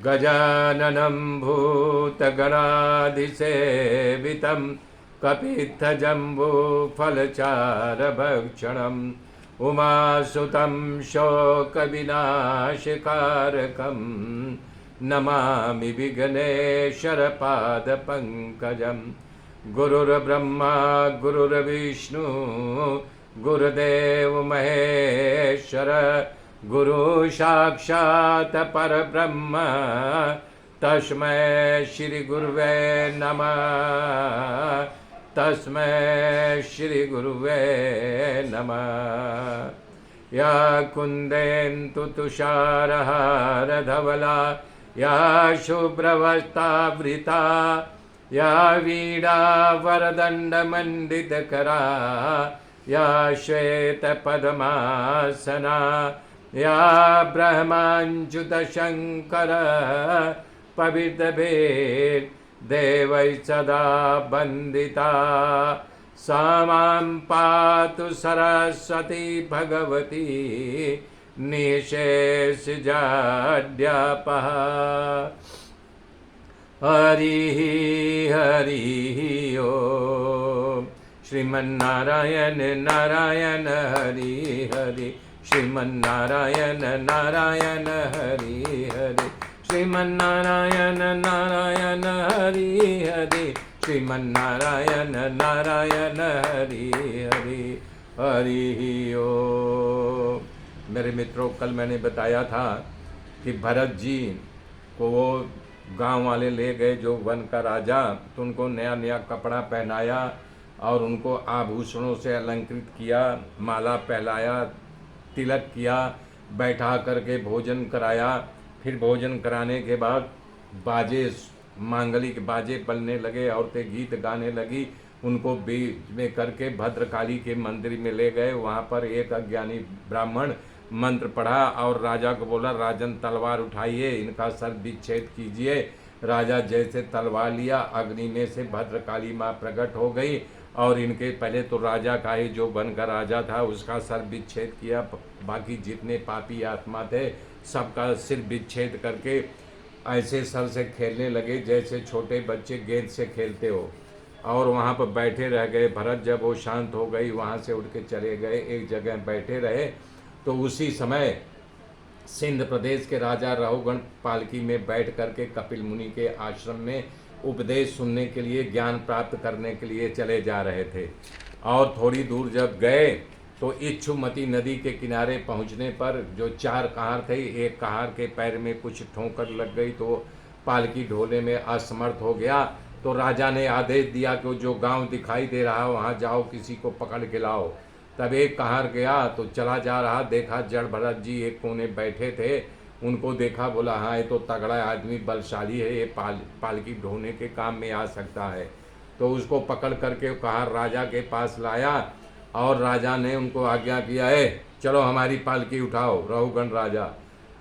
गजाननं भूतगणाधिसेवितं कपित्थजम्बूफलचारभक्षणम् उमासुतं शोकविनाशकारकं नमामि विघ्नेश्वरपादपङ्कजं। गुरुर्ब्रह्मा गुरुर्विष्णु गुरुदेव महेश्वर गुरु साक्षात् परब्रह्म तस्मै श्री गुरुवे नमः। तस्मै श्री गुरुवे नमः। या कुन्देन्दु तुषारहारधवला या शुभ्रवस्त्रावृता या वीणा वरदण्डमण्डितकरा या श्वेतपद्मासना या ब्रह्माच्युतशङ्कर पवित्रभिर्देवैः सदा वन्दिता सा मां पातु सरस्वती भगवती निःशेषजाड्यापः। हरिः हरिः ओम्। श्रीमन्नारायण नारायण हरि हरि श्रीमन्नारायण नारायण हरि हरि श्रीमन्नारायण नारायण हरि हरि श्रीमन्नारायण नारायण हरि हरि हरि ओम। मेरे मित्रों, कल मैंने बताया था कि भरत जी को वो गांव वाले ले गए जो वन का राजा, तो उनको नया नया कपड़ा पहनाया और उनको आभूषणों से अलंकृत किया, माला पहनाया, तिलक किया, बैठा करके भोजन कराया। फिर भोजन कराने के बाद बाजे, मांगलिक बाजे पलने लगे, औरतें गीत गाने लगी। उनको बीच में करके भद्रकाली के मंदिर में ले गए। वहाँ पर एक अज्ञानी ब्राह्मण मंत्र पढ़ा और राजा को बोला, राजन तलवार उठाइए, इनका सर विच्छेद कीजिए। राजा जैसे तलवार लिया, अग्नि में से भद्रकाली माँ प्रकट हो गई और इनके पहले तो राजा का ही जो वन का राजा था उसका सर विच्छेद किया। बाकी जितने पापी आत्मा थे सबका सिर विच्छेद करके ऐसे सर से खेलने लगे जैसे छोटे बच्चे गेंद से खेलते हो, और वहाँ पर बैठे रह गए। भरत जब वो शांत हो गई वहाँ से उठ के चले गए, एक जगह बैठे रहे। तो उसी समय सिंध प्रदेश के राजा रहुगण पालकी में बैठ करके कपिल मुनि के आश्रम में उपदेश सुनने के लिए, ज्ञान प्राप्त करने के लिए चले जा रहे थे। और थोड़ी दूर जब गए तो इच्छुमती नदी के किनारे पहुंचने पर जो चार कहार थे, एक कहार के पैर में कुछ ठोकर लग गई तो पालकी ढोने में असमर्थ हो गया। तो राजा ने आदेश दिया कि जो गांव दिखाई दे रहा वहां जाओ, किसी को पकड़ के लाओ। तब एक कहार गया तो चला जा रहा, देखा जड़ भरत जी एक कोने बैठे थे। उनको देखा, बोला हाँ ये तो तगड़ा आदमी, बलशाली है, ये पालकी ढोने के काम में आ सकता है। तो उसको पकड़ करके कहार राजा के पास लाया और राजा ने उनको आज्ञा किया, है चलो हमारी पालकी उठाओ। रहुगण राजा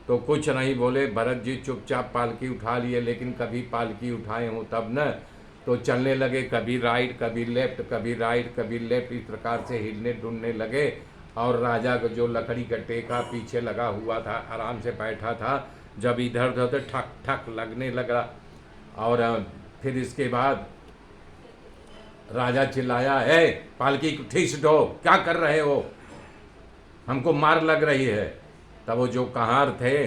तो कुछ नहीं बोले, भरत जी चुपचाप पालकी उठा लिए। लेकिन कभी पालकी उठाए हों तब न, तो चलने लगे, कभी राइट कभी लेफ्ट, कभी राइट कभी लेफ्ट, इस प्रकार से हिलने डुलने लगे। और राजा का जो लकड़ी का टेका पीछे लगा हुआ था, आराम से बैठा था। जब इधर उधर ठक ठक लगने लगा और फिर इसके बाद राजा चिल्लाया, है पालकी ठीक से ढो, क्या कर रहे हो, हमको मार लग रही है। तब वो जो कहार थे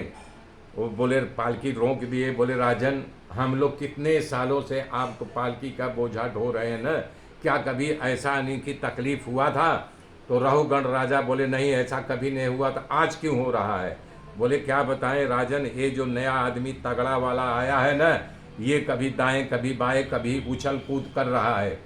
वो बोले, पालकी रोक दिए। बोले, राजन हम लोग कितने सालों से आपको पालकी का बोझा ढो रहे हैं न, क्या कभी ऐसा नहीं कि तकलीफ हुआ था? तो रहुगण राजा बोले, नहीं ऐसा कभी नहीं हुआ, तो आज क्यों हो रहा है? बोले, क्या बताएं राजन, ये जो नया आदमी तगड़ा वाला आया है न, ये कभी दाएं कभी बाएं कभी उछल कूद कर रहा है।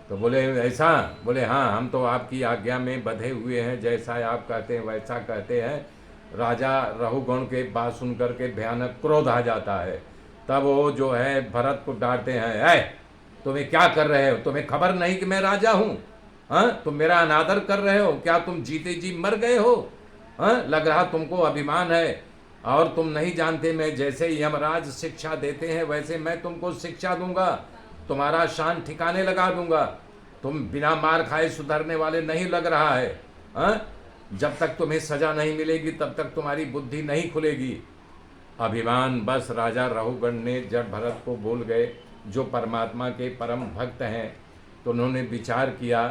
तो बोले, ऐसा? बोले, हाँ हम तो आपकी आज्ञा में बंधे हुए हैं, जैसा आप कहते हैं वैसा कहते हैं। राजा रहुगण के बात सुन करके भयानक क्रोध आ जाता है। तब वो जो है भरत को डांटते हैं, ऐ तुम्हें क्या कर रहे हो, तुम्हें खबर नहीं कि मैं राजा हूँ? हाँ, तुम मेरा अनादर कर रहे हो, क्या तुम जीते जी मर गए हो? हाँ, लग रहा तुमको अभिमान है, और तुम नहीं जानते मैं जैसे यमराज शिक्षा देते हैं वैसे मैं तुमको शिक्षा दूंगा, तुम्हारा शान ठिकाने लगा दूंगा। तुम बिना मार खाए सुधरने वाले नहीं लग रहा है। हाँ, जब तक तुम्हें सजा नहीं मिलेगी तब तक तुम्हारी बुद्धि नहीं खुलेगी। अभिमान बस राजा रहुगण ने जड़ भरत को भूल गए, जो परमात्मा के परम भक्त हैं। तो उन्होंने विचार किया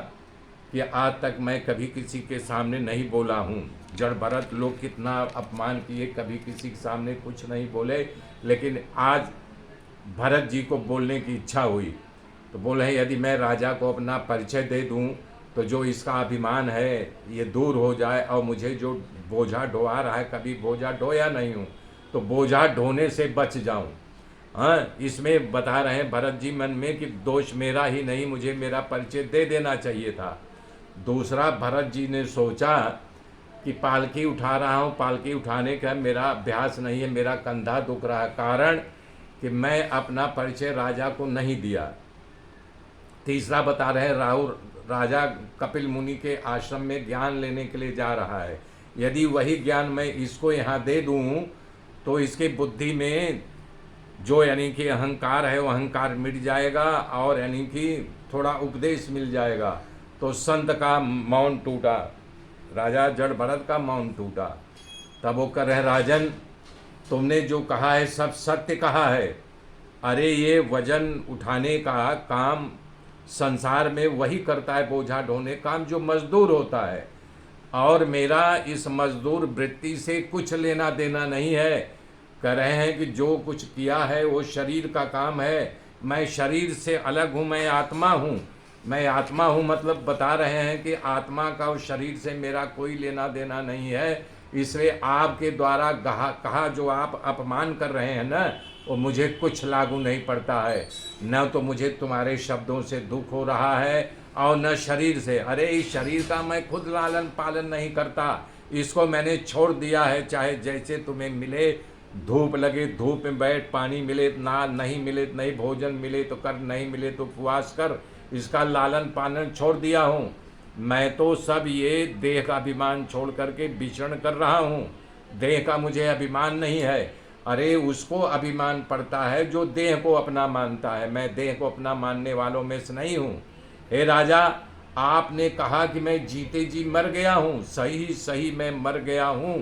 कि आज तक मैं कभी किसी के सामने नहीं बोला हूँ। जड़ भरत लोग कितना अपमान किए, कभी किसी के सामने कुछ नहीं बोले, लेकिन आज भरत जी को बोलने की इच्छा हुई। तो बोले यदि मैं राजा को अपना परिचय दे दूं तो जो इसका अभिमान है ये दूर हो जाए, और मुझे जो बोझा ढोआ रहा है, कभी बोझा ढोया नहीं हूँ, तो बोझा ढोने से बच जाऊं। हाँ, इसमें बता रहे हैं भरत जी मन में कि दोष मेरा ही नहीं, मुझे मेरा परिचय दे देना चाहिए था। दूसरा, भरत जी ने सोचा कि पालकी उठा रहा हूँ, पालकी उठाने का मेरा अभ्यास नहीं है, मेरा कंधा दुख रहा है, कारण कि मैं अपना परिचय राजा को नहीं दिया। तीसरा बता रहे हैं राजा कपिल मुनि के आश्रम में ज्ञान लेने के लिए जा रहा है, यदि वही ज्ञान मैं इसको यहाँ दे दूँ तो इसके बुद्धि में जो यानी कि अहंकार है वो अहंकार मिट जाएगा, और यानी कि थोड़ा उपदेश मिल जाएगा। तो संत का मौन टूटा, राजा जड़ भरत का मौन टूटा। तब वो कह रहे, राजन तुमने जो कहा है सब सत्य कहा है। अरे ये वजन उठाने का काम संसार में वही करता है, बोझा ढोने काम जो मजदूर होता है, और मेरा इस मजदूर वृत्ति से कुछ लेना देना नहीं है। कह रहे हैं कि जो कुछ किया है वो शरीर का काम है, मैं शरीर से अलग हूँ, मैं आत्मा हूँ। मैं आत्मा हूँ मतलब बता रहे हैं कि आत्मा का और शरीर से मेरा कोई लेना देना नहीं है। इसलिए आपके द्वारा कहा जो आप अपमान कर रहे हैं ना, वो मुझे कुछ लागू नहीं पड़ता है। न तो मुझे तुम्हारे शब्दों से दुख हो रहा है और न शरीर से। अरे इस शरीर का मैं खुद लालन पालन नहीं करता, इसको मैंने छोड़ दिया है। चाहे जैसे तुम्हें मिले, धूप लगे धूप में बैठ, पानी मिले ना, नहीं मिले नहीं, भोजन मिले तो कर, नहीं मिले तो उपवास कर, इसका लालन पालन छोड़ दिया हूँ। मैं तो सब ये देह का अभिमान छोड़ करके विचरण कर रहा हूँ। देह का मुझे अभिमान नहीं है। अरे उसको अभिमान पड़ता है जो देह को अपना मानता है, मैं देह को अपना मानने वालों में से नहीं हूँ। हे राजा, आपने कहा कि मैं जीते जी मर गया हूँ, सही सही मैं मर गया हूँ।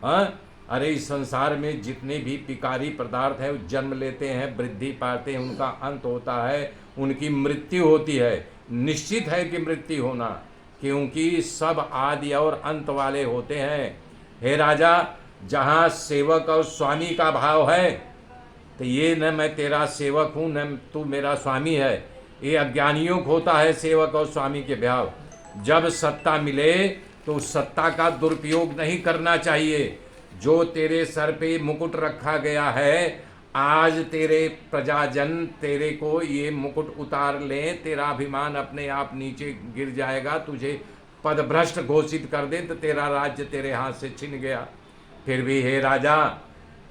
हाँ, अरे इस संसार में जितने भी पिकारी पदार्थ हैं वो जन्म लेते हैं, वृद्धि पाते हैं, उनका अंत होता है, उनकी मृत्यु होती है। निश्चित है कि मृत्यु होना, क्योंकि सब आदि और अंत वाले होते हैं। हे राजा, जहाँ सेवक और स्वामी का भाव है, तो ये न मैं तेरा सेवक हूँ न तू मेरा स्वामी है, ये अज्ञानियों को होता है सेवक और स्वामी के भाव। जब सत्ता मिले तो सत्ता का दुरुपयोग नहीं करना चाहिए। जो तेरे सर पे मुकुट रखा गया है, आज तेरे प्रजाजन तेरे को ये मुकुट उतार लें, तेरा अभिमान अपने आप नीचे गिर जाएगा, तुझे पदभ्रष्ट घोषित कर दे तो तेरा राज्य तेरे हाथ से छिन गया। फिर भी हे राजा,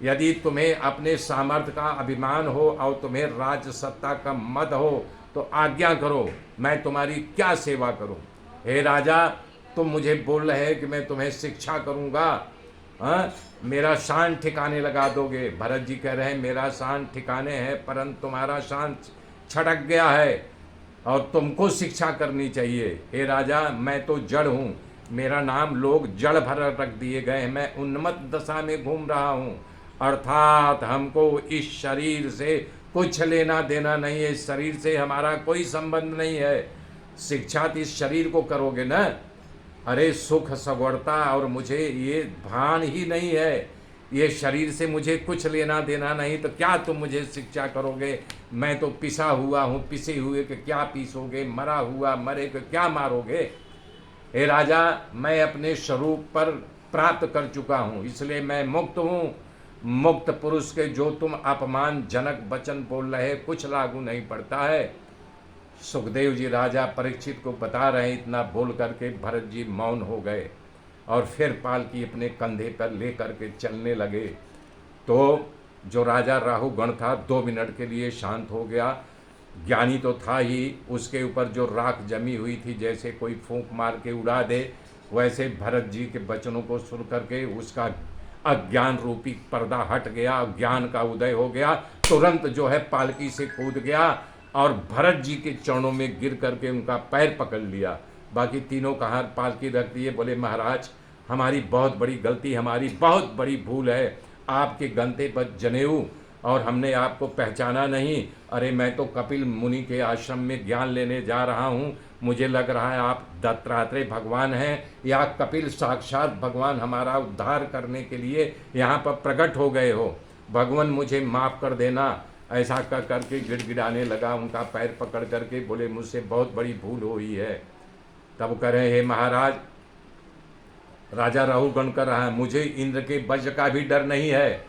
यदि तुम्हें अपने सामर्थ्य का अभिमान हो और तुम्हें राज्य सत्ता का मद हो तो आज्ञा करो, मैं तुम्हारी क्या सेवा करूं। हे राजा, तुम मुझे बोल रहे कि मैं तुम्हें शिक्षा करूंगा, हाँ, मेरा शान ठिकाने लगा दोगे। भरत जी कह रहे हैं मेरा शान ठिकाने है, परंतु तुम्हारा शान छटक गया है और तुमको शिक्षा करनी चाहिए। हे राजा, मैं तो जड़ हूँ, मेरा नाम लोग जड़ भर रख दिए गए हैं, मैं उन्मत्त दशा में घूम रहा हूँ। अर्थात हमको इस शरीर से कुछ लेना देना नहीं है, इस शरीर से हमारा कोई संबंध नहीं है। शिक्षा तो इस शरीर को करोगे ना। अरे सुख सगवड़ता और मुझे ये भान ही नहीं है, ये शरीर से मुझे कुछ लेना देना नहीं, तो क्या तुम मुझे शिक्षा करोगे। मैं तो पिसा हुआ हूँ, पिसे हुए के क्या पीसोगे, मरा हुआ मरे के क्या मारोगे। हे राजा, मैं अपने स्वरूप पर प्राप्त कर चुका हूँ, इसलिए मैं मुक्त हूँ। मुक्त पुरुष के जो तुम अपमानजनक वचन बोल रहे कुछ लागू नहीं पड़ता है। सुखदेव जी राजा परीक्षित को बता रहे हैं। इतना बोल करके भरत जी मौन हो गए और फिर पालकी अपने कंधे पर ले करके चलने लगे। तो जो राजा राहुगण था 2 मिनट के लिए शांत हो गया। ज्ञानी तो था ही, उसके ऊपर जो राख जमी हुई थी जैसे कोई फूंक मार के उड़ा दे, वैसे भरत जी के वचनों को सुन करके उसका अज्ञान रूपी पर्दा हट गया, ज्ञान का उदय हो गया। तुरंत जो है पालकी से कूद गया और भरत जी के चरणों में गिर करके उनका पैर पकड़ लिया। बाकी तीनों का हाथ पालकी रख दिए, बोले महाराज हमारी बहुत बड़ी गलती, हमारी बहुत बड़ी भूल है, आपके गंते पर जनेऊ और हमने आपको पहचाना नहीं। अरे मैं तो कपिल मुनि के आश्रम में ज्ञान लेने जा रहा हूँ, मुझे लग रहा है आप दत्तात्रेय भगवान हैं या कपिल साक्षात भगवान हमारा उद्धार करने के लिए यहाँ पर प्रकट हो गए हो। भगवान मुझे माफ़ कर देना। ऐसा कर करके गिड़गिड़ाने लगा, उनका पैर पकड़ करके बोले मुझसे बहुत बड़ी भूल हुई है। तब कह रहे हे महाराज, राजा राहुगण कर रहा है, मुझे इंद्र के वज्र का भी डर नहीं है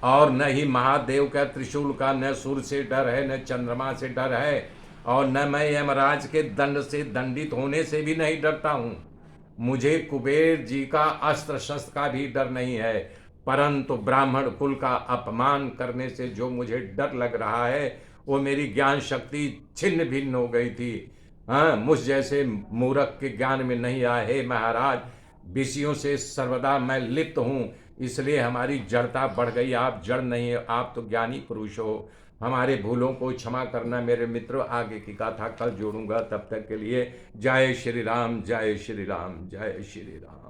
और न ही महादेव का त्रिशूल का, न सूर्य से डर है, न चंद्रमा से डर है, और न मैं यमराज के दंड से दंडित होने से भी नहीं डरता हूँ। मुझे कुबेर जी का अस्त्र शस्त्र का भी डर नहीं है, परंतु ब्राह्मण कुल का अपमान करने से जो मुझे डर लग रहा है वो मेरी ज्ञान शक्ति छिन्न भिन्न हो गई थी। हाँ, मुझ जैसे मूर्ख के ज्ञान में नहीं आए। हे महाराज, विषयों से सर्वदा मैं लिप्त हूँ, इसलिए हमारी जड़ता बढ़ गई। आप जड़ नहीं है, आप तो ज्ञानी पुरुष हो। हमारे भूलों को क्षमा करना मेरे मित्र। आगे की कथा कल जोड़ूंगा, तब तक के लिए जय श्री राम, जय श्री राम, जय श्री राम।